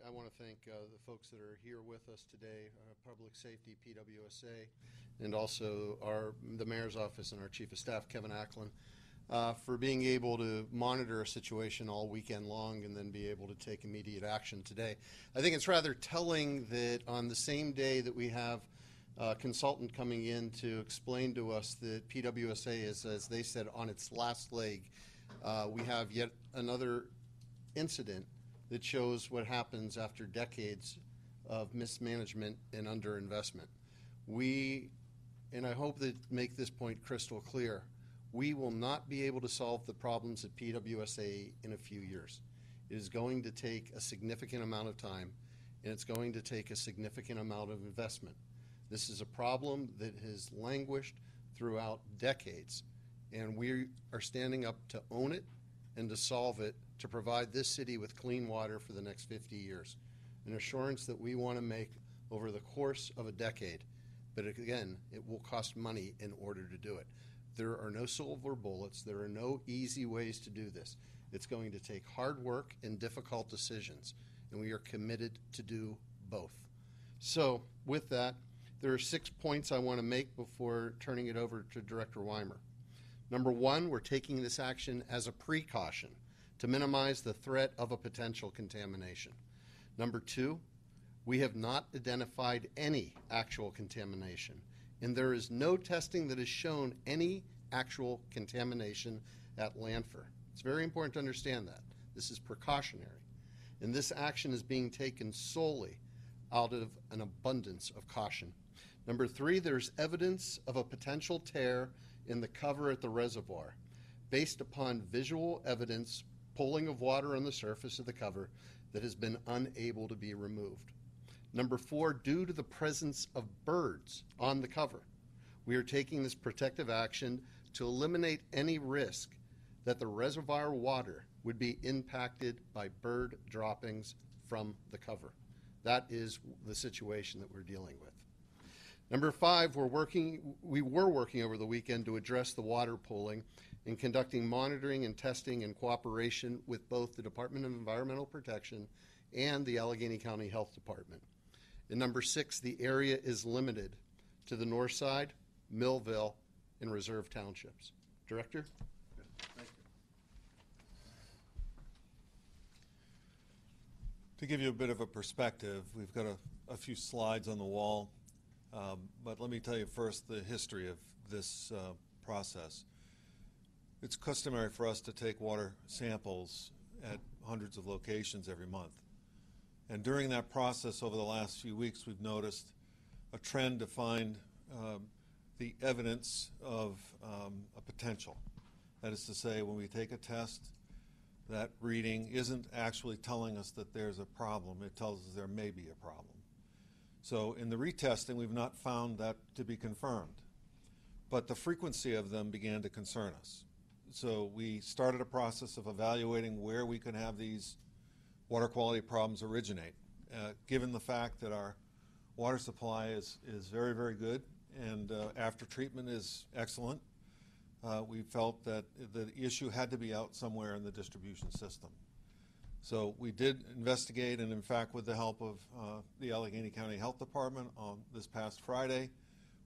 I want to thank the folks that are here with us today, Public Safety, PWSA, and also the Mayor's Office and our Chief of Staff, Kevin Acklin, for being able to monitor a situation all weekend long and then be able to take immediate action today. I think it's rather telling that on the same day that we have a consultant coming in to explain to us that PWSA is, as they said, on its last leg, we have yet another incident that shows what happens after decades of mismanagement and underinvestment. And I hope that make this point crystal clear, we will not be able to solve the problems at PWSA in a few years. It is going to take a significant amount of time, and it's going to take a significant amount of investment. This is a problem that has languished throughout decades, and we are standing up to own it and to solve it, to provide this city with clean water for the next 50 years. An assurance that we want to make over the course of a decade. But again, it will cost money in order to do it. There are no silver bullets. There are no easy ways to do this. It's going to take hard work and difficult decisions, and we are committed to do both. So with that, there are 6 points I want to make before turning it over to Director Weimer. Number one, we're taking this action as a precaution to minimize the threat of a potential contamination. Number two, we have not identified any actual contamination, and there is no testing that has shown any actual contamination at Lanford. It's very important to understand that. This is precautionary, and this action is being taken solely out of an abundance of caution. Number three, there's evidence of a potential tear in the cover at the reservoir based upon visual evidence, pooling of water on the surface of the cover that has been unable to be removed. Number four, due to the presence of birds on the cover, we are taking this protective action to eliminate any risk that the reservoir water would be impacted by bird droppings from the cover. That is the situation that we're dealing with. Number five, we were working over the weekend to address the water pooling and conducting monitoring and testing in cooperation with both the Department of Environmental Protection and the Allegheny County Health Department. And number six, the area is limited to the north side, Millville, and Reserve Townships. Director? Thank you. To give you a bit of a perspective, we've got a few slides on the wall, but let me tell you first the history of this process. It's customary for us to take water samples at hundreds of locations every month. And during that process over the last few weeks, we've noticed a trend to find the evidence of a potential. That is to say, when we take a test, that reading isn't actually telling us that there's a problem. It tells us there may be a problem. So in the retesting, we've not found that to be confirmed. But the frequency of them began to concern us. So we started a process of evaluating where we could have these water quality problems originate. Given the fact that our water supply is very, very good and after treatment is excellent, we felt that the issue had to be out somewhere in the distribution system. So we did investigate, and in fact, with the help of the Allegheny County Health Department on this past Friday,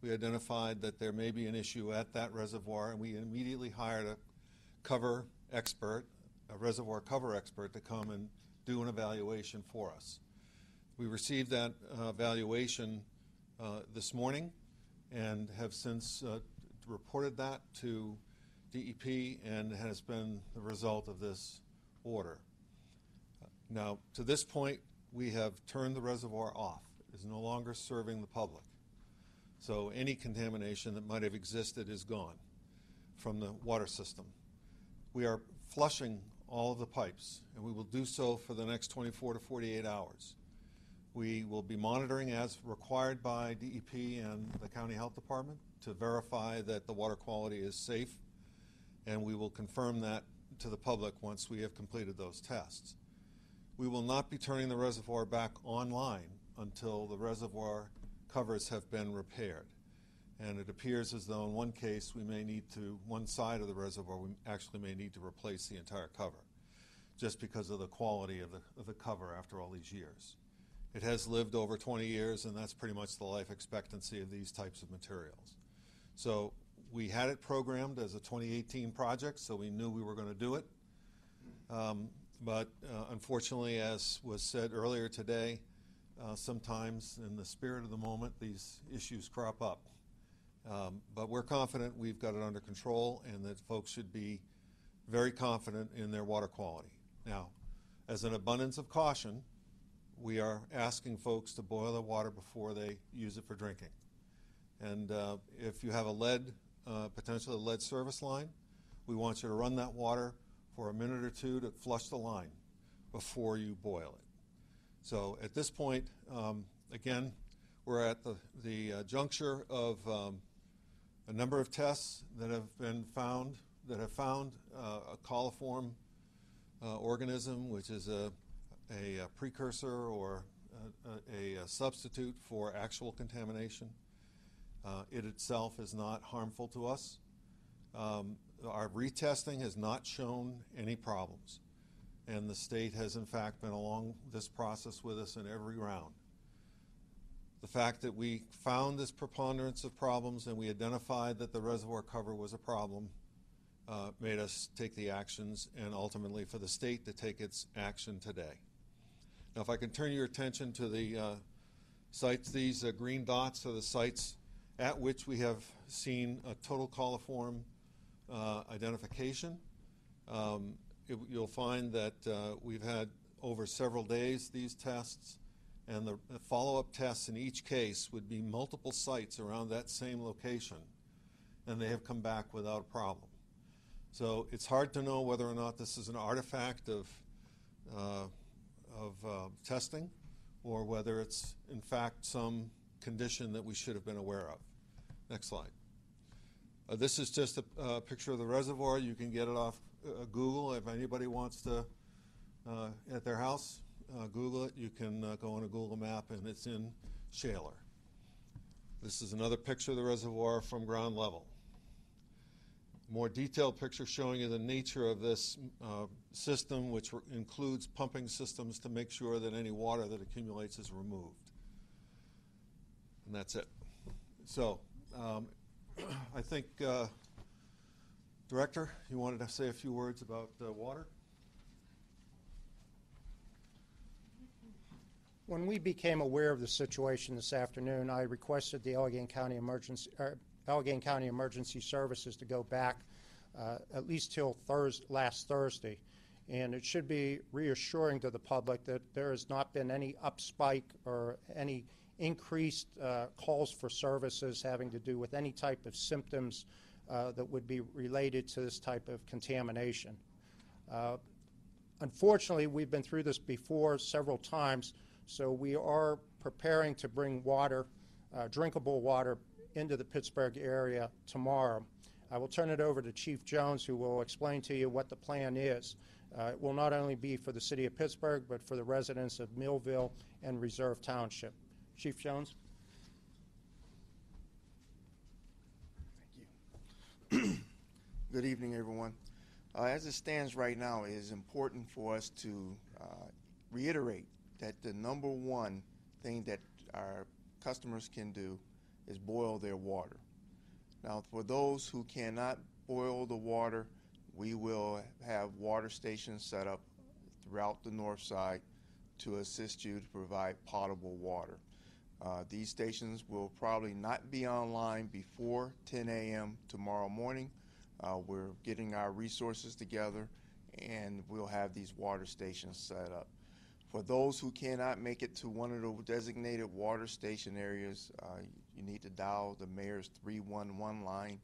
we identified that there may be an issue at that reservoir, and we immediately hired a reservoir cover expert to come and do an evaluation for us. We received that evaluation this morning and have since reported that to DEP, and has been the result of this order. Now, to this point, we have turned the reservoir off. It is no longer serving the public. So any contamination that might have existed is gone from the water system. We are flushing all of the pipes, and we will do so for the next 24 to 48 hours. We will be monitoring as required by DEP and the County Health Department to verify that the water quality is safe, and we will confirm that to the public once we have completed those tests. We will not be turning the reservoir back online until the reservoir covers have been repaired. And it appears as though in one case we may need to, one side of the reservoir, we actually may need to replace the entire cover. just because of the quality of the cover after all these years. It has lived over 20 years, and that's pretty much the life expectancy of these types of materials. So we had it programmed as a 2018 project, so we knew we were going to do it. But unfortunately, as was said earlier today, sometimes in the spirit of the moment, these issues crop up. But we're confident we've got it under control and that folks should be very confident in their water quality. Now, as an abundance of caution, we are asking folks to boil their water before they use it for drinking. And if you have a potentially a lead service line, we want you to run that water for a minute or two to flush the line before you boil it. So at this point, again, we're at the juncture of a number of tests that have been found, a coliform organism, which is a precursor or a substitute for actual contamination. It itself is not harmful to us. Our retesting has not shown any problems, and the state has in fact been along this process with us in every round. The fact that we found this preponderance of problems and we identified that the reservoir cover was a problem made us take the actions, and ultimately for the state to take its action today. Now, if I can turn your attention to the sites, these green dots are the sites at which we have seen a total coliform identification. You'll find that we've had over several days these tests, and the follow-up tests in each case would be multiple sites around that same location, and they have come back without a problem. So it's hard to know whether or not this is an artifact of testing, or whether it's in fact some condition that we should have been aware of. Next slide. This is just a picture of the reservoir. You can get it off Google if anybody wants to, at their house, Google it. You can go on a Google map, and it's in Shaler. This is another picture of the reservoir from ground level. More detailed picture showing you the nature of this system, which includes pumping systems to make sure that any water that accumulates is removed. And that's it. So I think, Director, you wanted to say a few words about water? When we became aware of the situation this afternoon, I requested the Allegheny County Emergency Services to go back at least till last Thursday. And it should be reassuring to the public that there has not been any upspike or any increased calls for services having to do with any type of symptoms that would be related to this type of contamination. Unfortunately, we've been through this before several times, so we are preparing to bring water, drinkable water, into the Pittsburgh area tomorrow. I will turn it over to Chief Jones, who will explain to you what the plan is. It will not only be for the city of Pittsburgh, but for the residents of Millville and Reserve Township. Chief Jones. Thank you. Good evening, everyone. As it stands right now, it is important for us to reiterate that the number one thing that our customers can do is boil their water. Now, for those who cannot boil the water, we will have water stations set up throughout the north side to assist you to provide potable water. These stations will probably not be online before 10 a.m. tomorrow morning. We're getting our resources together, and we'll have these water stations set up. For those who cannot make it to one of the designated water station areas, you need to dial the mayor's 311 line,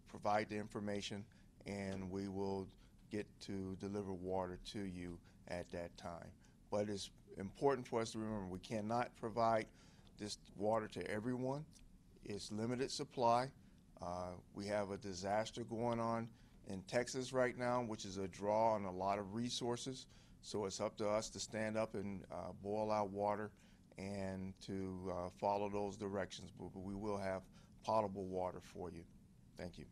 provide the information, and we will get to deliver water to you at that time. But it's important for us to remember we cannot provide this water to everyone. It's limited supply. We have a disaster going on in Texas right now, which is a draw on a lot of resources. So it's up to us to stand up and boil our water and to follow those directions. But we will have potable water for you. Thank you.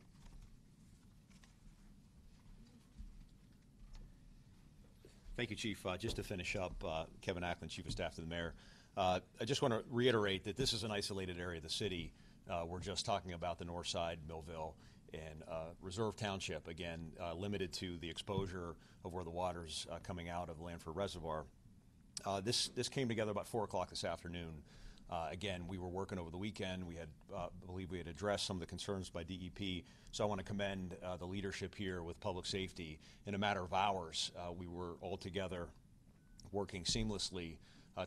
Thank you, Chief. Just to finish up, Kevin Acklin, Chief of Staff to the Mayor. I just want to reiterate that this is an isolated area of the city. We're just talking about the north side, Millville, and Reserve Township, again, limited to the exposure of where the water's coming out of the Lanford Reservoir. This came together about 4 o'clock this afternoon. Again, we were working over the weekend. We had, believe we had addressed some of the concerns by DEP. So I want to commend the leadership here with public safety. In a matter of hours, we were all together working seamlessly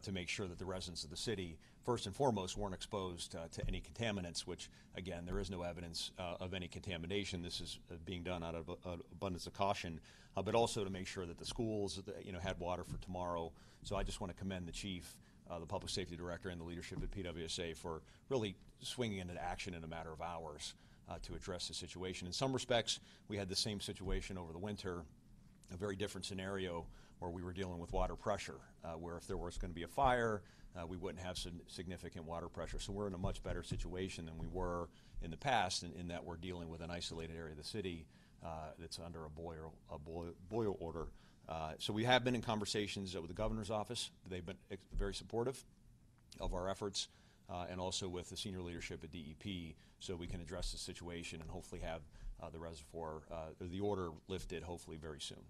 to make sure that the residents of the city, first and foremost, weren't exposed to any contaminants, which, again, there is no evidence of any contamination. This is being done out of abundance of caution, but also to make sure that the schools, had water for tomorrow. So I just want to commend the chief, the public safety director, and the leadership at PWSA for really swinging into action in a matter of hours to address the situation. In some respects, we had the same situation over the winter, a very different scenario where we were dealing with water pressure, where if there was going to be a fire, we wouldn't have significant water pressure. So we're in a much better situation than we were in the past in that we're dealing with an isolated area of the city that's under a boil order. So we have been in conversations with the governor's office. They've been very supportive of our efforts, and also with the senior leadership at DEP, so we can address the situation and hopefully have the reservoir, the order lifted hopefully very soon.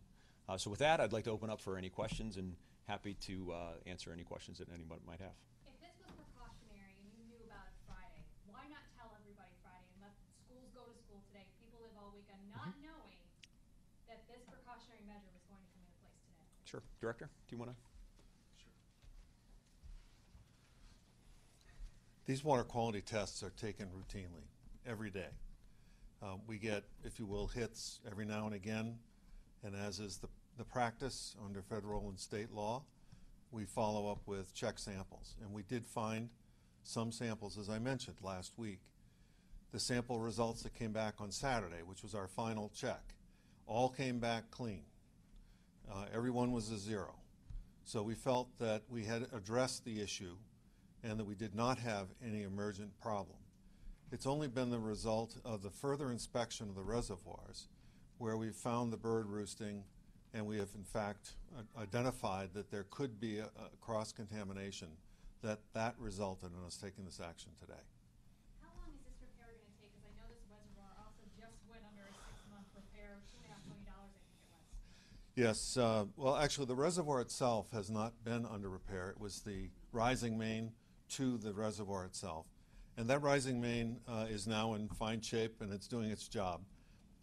So with that, I'd like to open up for any questions, and happy to answer any questions that anybody might have. If this was precautionary and you knew about it Friday, why not tell everybody Friday and let schools go to school today? People live all weekend not knowing that this precautionary measure was going to come into place today. Sure. Director, do you want to? These water quality tests are taken routinely, every day. We get, if you will, hits every now and again, and as is the practice under federal and state law, we follow up with check samples. And we did find some samples, as I mentioned, last week. The sample results that came back on Saturday, which was our final check, all came back clean. Everyone was a 0. So we felt that we had addressed the issue and that we did not have any emergent problem. It's only been the result of the further inspection of the reservoirs where we found the bird roosting, and we have in fact identified that there could be a cross-contamination that resulted in us taking this action today. How long is this repair going to take? Because I know this reservoir also just went under a 6-month repair, $2.5 million I think it was. Yes, well actually the reservoir itself has not been under repair. It was the rising main to the reservoir itself. And that rising main is now in fine shape and it's doing its job.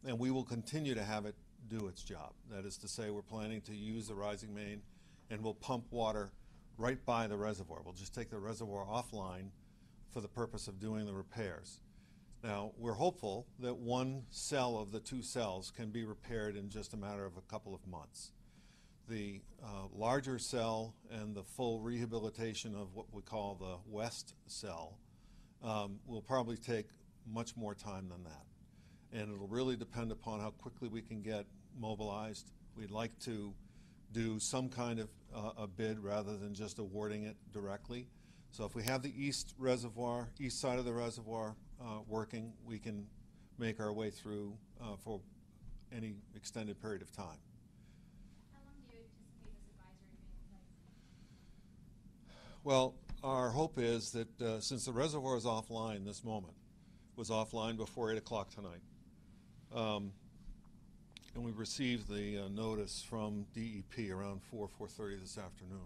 And we will continue to have it do its job. That is to say, we're planning to use the rising main and we'll pump water right by the reservoir. We'll just take the reservoir offline for the purpose of doing the repairs. Now, we're hopeful that one cell of the 2 cells can be repaired in just a matter of a couple of months. The larger cell and the full rehabilitation of what we call the west cell will probably take much more time than that. And it'll really depend upon how quickly we can get mobilized. We'd like to do some kind of a bid rather than just awarding it directly. So if we have the east side of the reservoir working, we can make our way through for any extended period of time. How long do you anticipate this advisory being in place? Well, our hope is that since the reservoir is offline this moment, was offline before 8 o'clock tonight, and we received the notice from DEP around 4:30 this afternoon.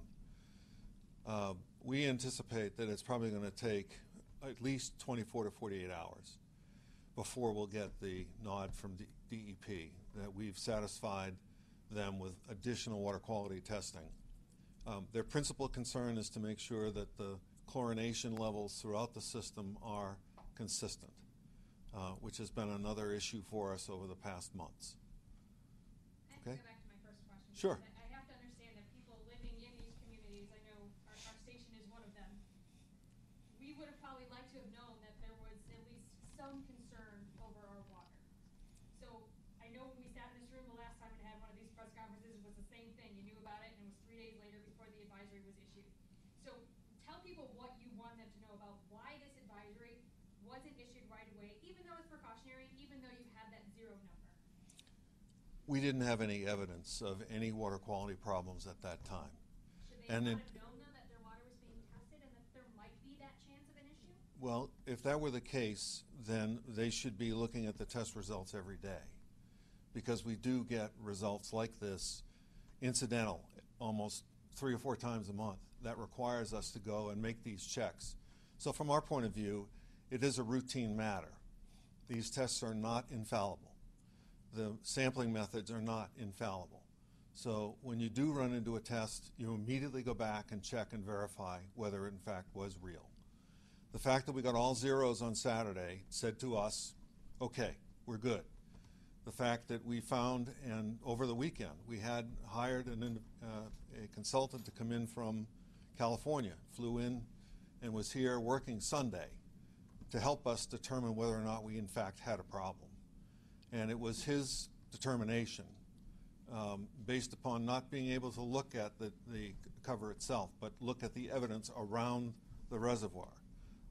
We anticipate that it's probably going to take at least 24 to 48 hours before we'll get the nod from DEP that we've satisfied them with additional water quality testing. Their principal concern is to make sure that the chlorination levels throughout the system are consistent, which has been another issue for us over the past months. I have to go back to my first question. Sure. I have to understand that people living in these communities, I know our station is one of them, we would have probably liked to have known that there was at least some concern over our water. So I know when we sat in this room the last time and had one of these press conferences, it was the same thing. You knew about it and it was 3 days later before the advisory was issued. So tell people what you want them to know about why this advisory wasn't issued right away, even though it's precautionary, even though you had that 0 number. We didn't have any evidence of any water quality problems at that time. Should they And not it, have known, though, that their water was being tested and that there might be that chance of an issue? well, if that were the case, then they should be looking at the test results every day, because we do get results like this, incidental, almost 3 or 4 times a month. That requires us to go and make these checks. So from our point of view, it is a routine matter. These tests are not infallible. The sampling methods are not infallible. So when you do run into a test, you immediately go back and check and verify whether it in fact was real. The fact that we got all zeros on Saturday said to us, okay, we're good. The fact that we found, and over the weekend, we had hired a consultant to come in from California, flew in and was here working Sunday to help us determine whether or not we in fact had a problem. And it was his determination, based upon not being able to look at the cover itself, but look at the evidence around the reservoir,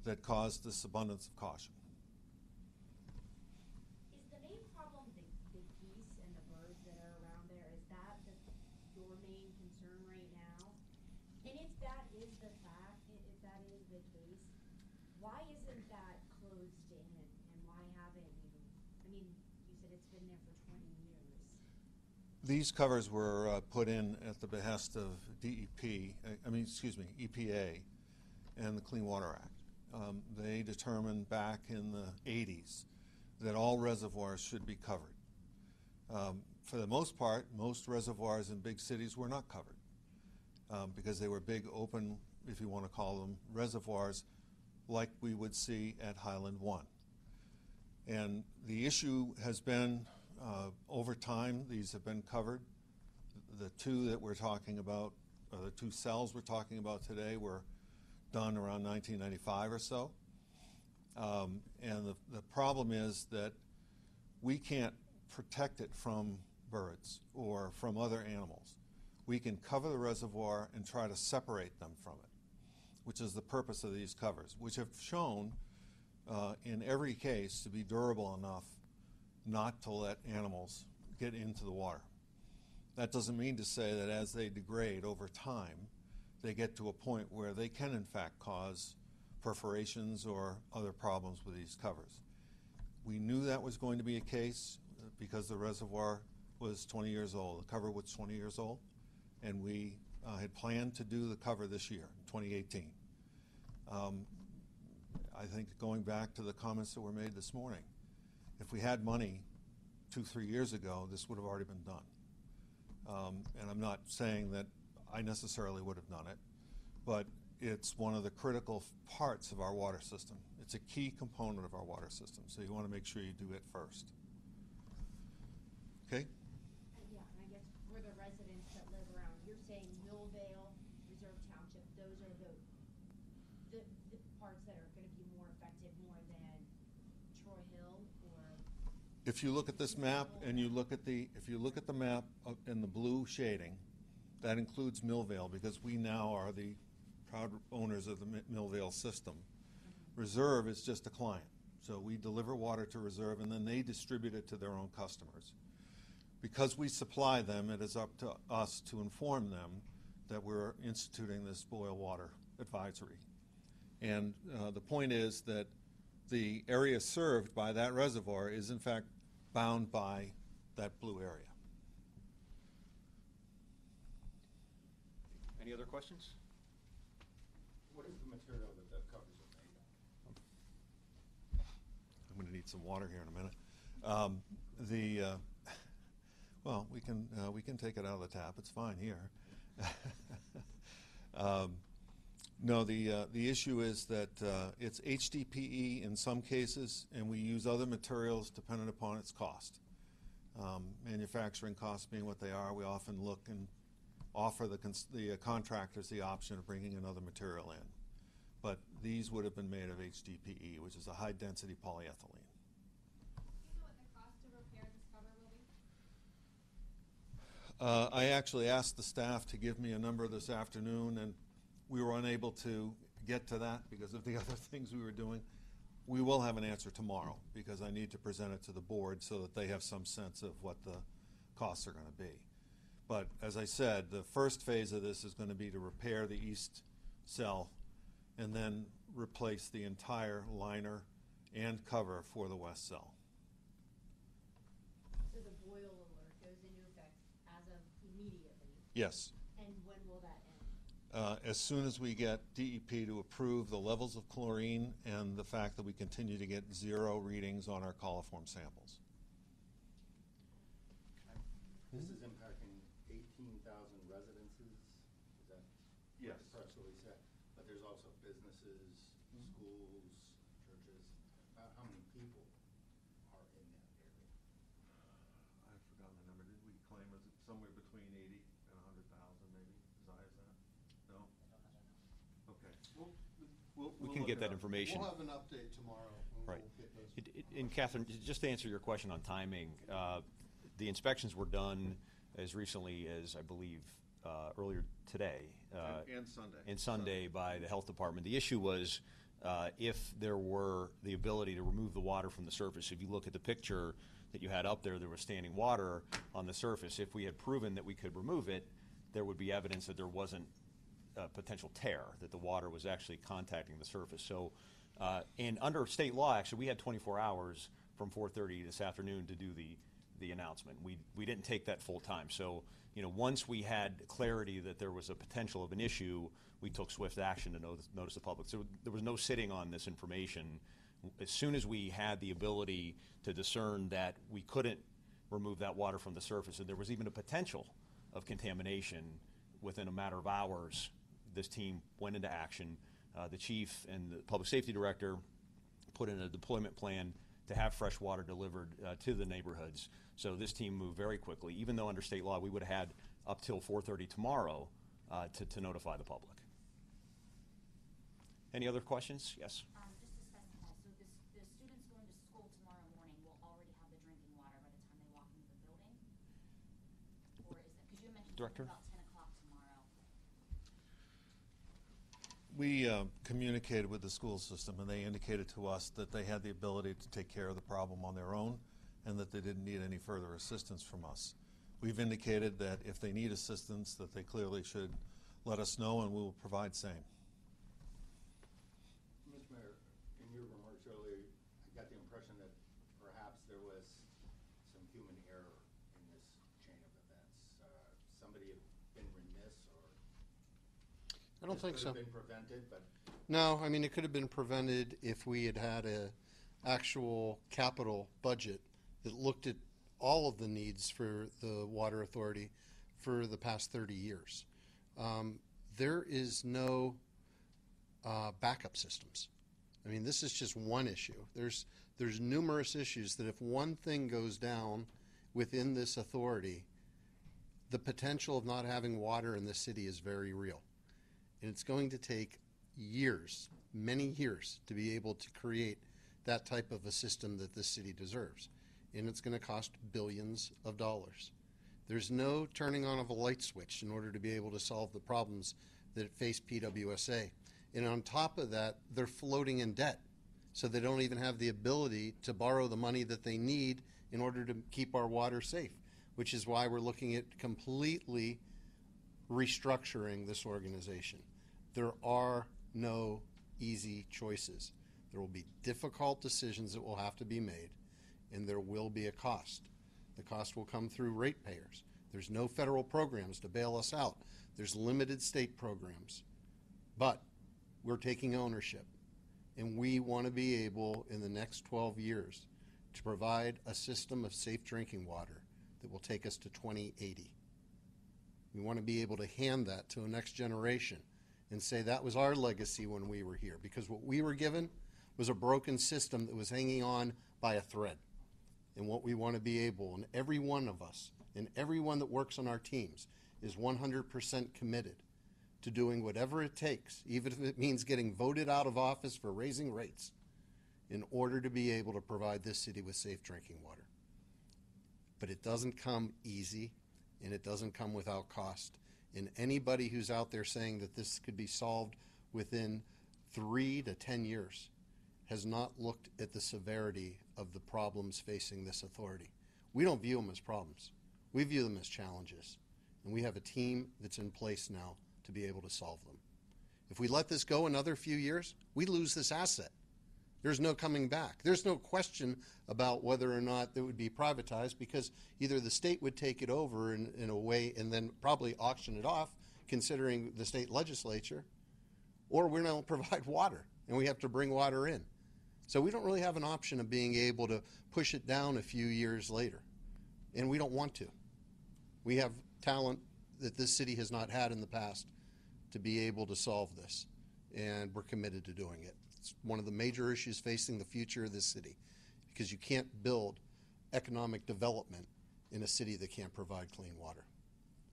that caused this abundance of caution. Is the main problem the geese and the birds that are around there? Is that your main concern right now? And if that is the fact, if that is the case, why isn't that closed in, and why haven't you? I mean, you said it's been there for 20 years. These covers were put in at the behest of EPA and the Clean Water Act. They determined back in the 80s that all reservoirs should be covered. For the most part, most reservoirs in big cities were not covered because they were big, open, if you want to call them, reservoirs like we would see at Highland 1. And the issue has been, over time, these have been covered. The two that we're talking about, the 2 cells we're talking about today, were done around 1995 or so. And the problem is that we can't protect it from birds or from other animals. We can cover the reservoir and try to separate them from it, which is the purpose of these covers, which have shown in every case to be durable enough not to let animals get into the water. That doesn't mean to say that as they degrade over time, they get to a point where they can in fact cause perforations or other problems with these covers. We knew that was going to be a case because the reservoir was 20 years old. The cover was 20 years old, and we had planned to do the cover this year, 2018. I think going back to the comments that were made this morning, if we had money 2-3 years ago, this would have already been done. And I'm not saying that I necessarily would have done it, but it's one of the critical parts of our water system. It's a key component of our water system, so you want to make sure you do it first. Okay? Yeah, and I guess for the residents that live around, you're saying Millvale, Reserve Township, those are the parts that are going to be more affected more than Troy Hill, or? If you look at this map and you look at the map in the blue shading, that includes Millvale, because we now are the proud owners of the Millvale system. Reserve is just a client. So we deliver water to Reserve, and then they distribute it to their own customers. Because we supply them, it is up to us to inform them that we're instituting this boil water advisory. And the point is that the area served by that reservoir is in fact bound by that blue area. Any other questions? What is the material that the covers are made of? I'm going to need some water here in a minute. Well, we can take it out of the tap. It's fine here. No, the issue is that it's HDPE in some cases, and we use other materials dependent upon its cost. Manufacturing costs being what they are, we often look and offer the contractors the option of bringing another material in. But these would have been made of HDPE, which is a high-density polyethylene. Do you know what the cost to repair this cover will be? I actually asked the staff to give me a number this afternoon, and we were unable to get to that because of the other things we were doing. We will have an answer tomorrow because I need to present it to the board so that they have some sense of what the costs are going to be. But as I said, the first phase of this is going to be to repair the east cell and then replace the entire liner and cover for the west cell. So the boil alert goes into effect as of immediately, Yes. and when will that end? As soon as we get DEP to approve the levels of chlorine and the fact that we continue to get 0 readings on our coliform samples. This is impacting 18,000 residences, is that? Yes. What the press release said, but there's also businesses, schools, churches. How many people are in that area? I've forgotten the number. Did we claim, was it somewhere between 80 and 100,000 maybe? As high as that? No? Okay. We can get that information. We'll have an update tomorrow. And Right. we'll get those. And Catherine, just to answer your question on timing, the inspections were done as recently as, I believe, earlier today. And Sunday. And Sunday by the health department. The issue was if there were the ability to remove the water from the surface. If you look at the picture that you had up there was standing water on the surface. If we had proven that we could remove it, there would be evidence that there wasn't a potential tear, that the water was actually contacting the surface. So, and under state law, actually, we had 24 hours from 4:30 this afternoon to do the announcement. We didn't take that full time. So, once we had clarity that there was a potential of an issue, we took swift action to notice the public. So there was no sitting on this information. As soon as we had the ability to discern that we couldn't remove that water from the surface, and there was even a potential of contamination within a matter of hours, this team went into action. The chief and the public safety director put in a deployment plan to have fresh water delivered to the neighborhoods. So this team moved very quickly, even though under state law we would have had up till 4:30 tomorrow to notify the public. Any other questions? Yes. Just discussing that, so the students going to school tomorrow morning will already have the drinking water by the time they walk into the building? Or is it, because you mentioned Director? about 10 o'clock tomorrow. We communicated with the school system, and they indicated to us that they had the ability to take care of the problem on their own and that they didn't need any further assistance from us. We've indicated that if they need assistance, that they clearly should let us know, and we will provide same. Mr. Mayor, in your remarks earlier, I got the impression that perhaps there was some human error in this chain of events. Somebody had been remiss, or I don't think this so. could have been prevented, but No, I mean, it could have been prevented if we had had a actual capital budget that looked at all of the needs for the water authority for the past 30 years. There is no backup systems. I mean, this is just one issue. There's numerous issues that if one thing goes down within this authority, the potential of not having water in this city is very real. And it's going to take years, many years, to be able to create that type of a system that this city deserves. And it's going to cost billions of dollars. There's no turning on of a light switch in order to be able to solve the problems that face PWSA. And on top of that, they're floating in debt. So they don't even have the ability to borrow the money that they need in order to keep our water safe, which is why we're looking at completely restructuring this organization. There are no easy choices. There will be difficult decisions that will have to be made, and there will be a cost. The cost will come through ratepayers. There's no federal programs to bail us out. There's limited state programs. But we're taking ownership, and we want to be able, in the next 12 years, to provide a system of safe drinking water that will take us to 2080. We want to be able to hand that to a next generation and say that was our legacy when we were here, because what we were given was a broken system that was hanging on by a thread. And what we want to be able, and every one of us, and everyone that works on our teams, is 100% committed to doing whatever it takes, even if it means getting voted out of office for raising rates, in order to be able to provide this city with safe drinking water. But it doesn't come easy, and it doesn't come without cost. And anybody who's out there saying that this could be solved within 3 to 10 years has not looked at the severity of the problems facing this authority. We don't view them as problems. We view them as challenges, and we have a team that's in place now to be able to solve them. If we let this go another few years, we lose this asset. There's no coming back. There's no question about whether or not it would be privatized, because either the state would take it over in a way and then probably auction it off, considering the state legislature, or we don't provide water and we have to bring water in. So we don't really have an option of being able to push it down a few years later, and we don't want to. We have talent that this city has not had in the past to be able to solve this, and we're committed to doing it. It's one of the major issues facing the future of this city, because you can't build economic development in a city that can't provide clean water.